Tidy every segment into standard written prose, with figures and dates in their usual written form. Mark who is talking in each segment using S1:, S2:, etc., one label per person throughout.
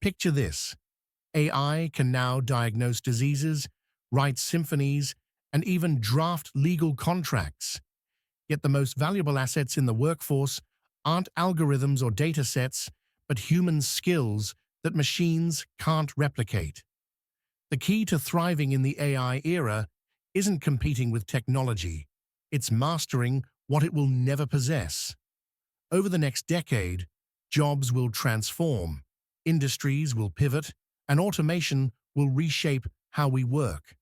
S1: Picture this. AI can now diagnose diseases, write symphonies, and even draft legal contracts. Yet the most valuable assets in the workforce aren't algorithms or data sets, but human skills that machines can't replicate. The key to thriving in the AI era isn't competing with technology, it's mastering what it will never possess. Over the next decade, jobs will transform, industries will pivot, and automation will reshape how we work.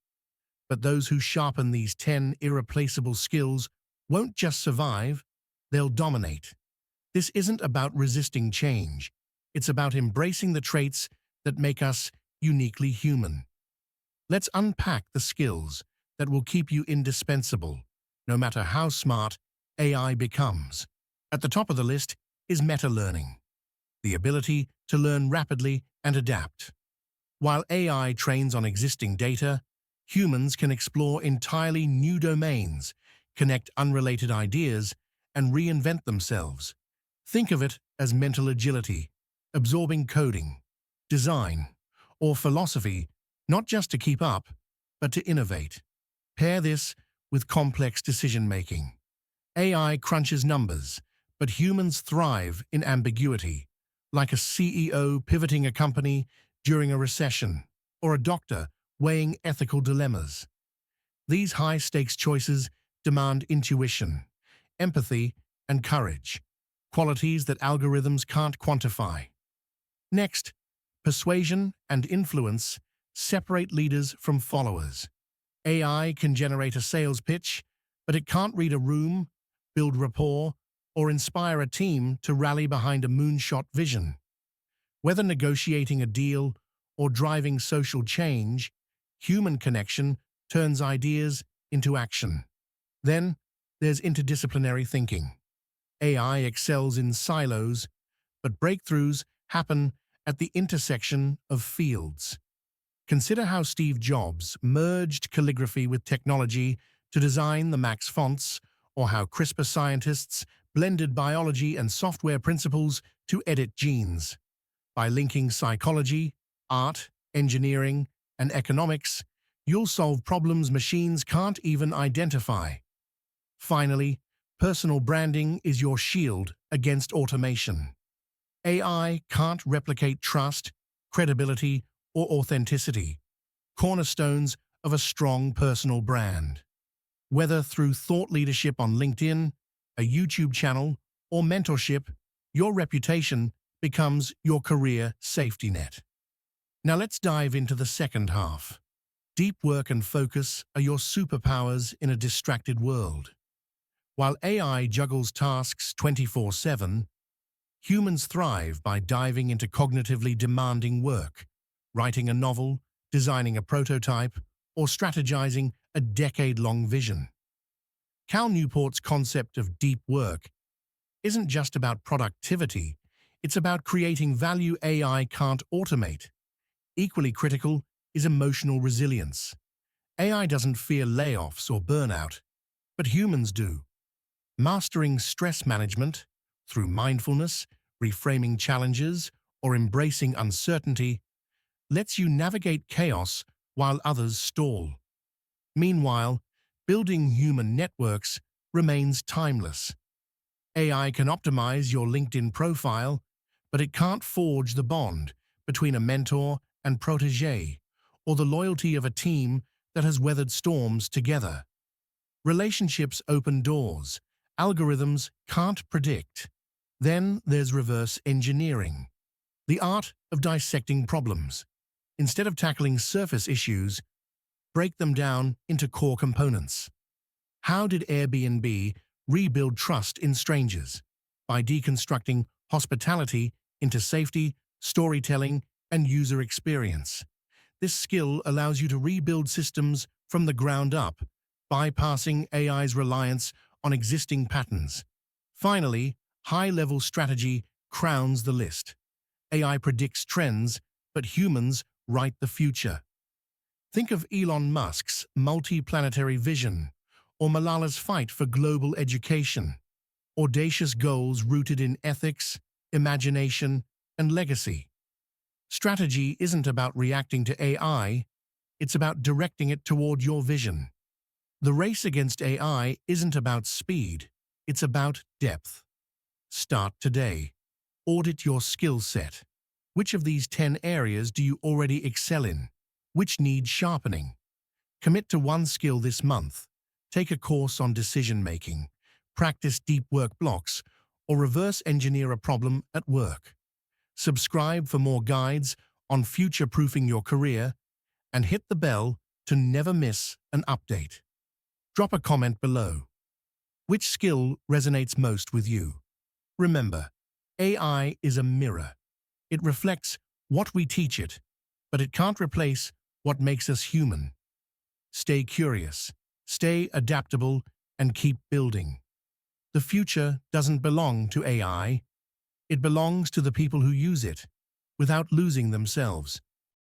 S1: But those who sharpen these 10 irreplaceable skills won't just survive, they'll dominate. This isn't about resisting change. It's about embracing the traits that make us uniquely human. Let's unpack the skills that will keep you indispensable, no matter how smart AI becomes. At the top of the list is meta-learning, the ability to learn rapidly and adapt. While AI trains on existing data, humans can explore entirely new domains, connect unrelated ideas, and reinvent themselves. Think of it as mental agility, absorbing coding, design, or philosophy, not just to keep up, but to innovate. Pair this with complex decision-making. AI crunches numbers, but humans thrive in ambiguity, like a CEO pivoting a company during a recession, or a doctor weighing ethical dilemmas. These high-stakes choices demand intuition, empathy, and courage, qualities that algorithms can't quantify. Next, persuasion and influence separate leaders from followers. AI can generate a sales pitch, but it can't read a room, build rapport, or inspire a team to rally behind a moonshot vision. Whether negotiating a deal or driving social change, human connection turns ideas into action. Then, there's interdisciplinary thinking. AI excels in silos, but breakthroughs happen at the intersection of fields. Consider how Steve Jobs merged calligraphy with technology to design the Max fonts, or how CRISPR scientists blended biology and software principles to edit genes. By linking psychology, art, engineering, and economics, you'll solve problems machines can't even identify. Finally, personal branding is your shield against automation. AI can't replicate trust, credibility, or authenticity, cornerstones of a strong personal brand. Whether through thought leadership on LinkedIn, a YouTube channel, or mentorship, your reputation becomes your career safety net. Now let's dive into the second half. Deep work and focus are your superpowers in a distracted world. While AI juggles tasks 24/7, humans thrive by diving into cognitively demanding work, writing a novel, designing a prototype, or strategizing a decade-long vision. Cal Newport's concept of deep work isn't just about productivity, it's about creating value AI can't automate. Equally critical is emotional resilience. AI doesn't fear layoffs or burnout, but humans do. Mastering stress management through mindfulness, reframing challenges, or embracing uncertainty lets you navigate chaos while others stall. Meanwhile, building human networks remains timeless. AI can optimize your LinkedIn profile, but it can't forge the bond between a mentor and protege, or the loyalty of a team that has weathered storms together. Relationships open doors algorithms can't predict. Then there's reverse engineering, the art of dissecting problems. Instead of tackling surface issues, break them down into core components. How did Airbnb rebuild trust in strangers? By deconstructing hospitality into safety, storytelling, and user experience. This skill allows you to rebuild systems from the ground up, bypassing AI's reliance on existing patterns. Finally, high-level strategy crowns the list. AI predicts trends, but humans write the future. Think of Elon Musk's multi-planetary vision, or Malala's fight for global education. Audacious goals rooted in ethics, imagination, and legacy. Strategy isn't about reacting to AI, it's about directing it toward your vision. The race against AI isn't about speed, it's about depth. Start today. Audit your skill set. Which of these 10 areas do you already excel in? Which needs sharpening? Commit to one skill this month. Take a course on decision-making, practice deep work blocks, or reverse engineer a problem at work. Subscribe for more guides on future-proofing your career and hit the bell to never miss an update. Drop a comment below. Which skill resonates most with you? Remember, AI is a mirror. It reflects what we teach it, but it can't replace what makes us human. Stay curious, stay adaptable, and keep building. The future doesn't belong to AI. It belongs to the people who use it, without losing themselves.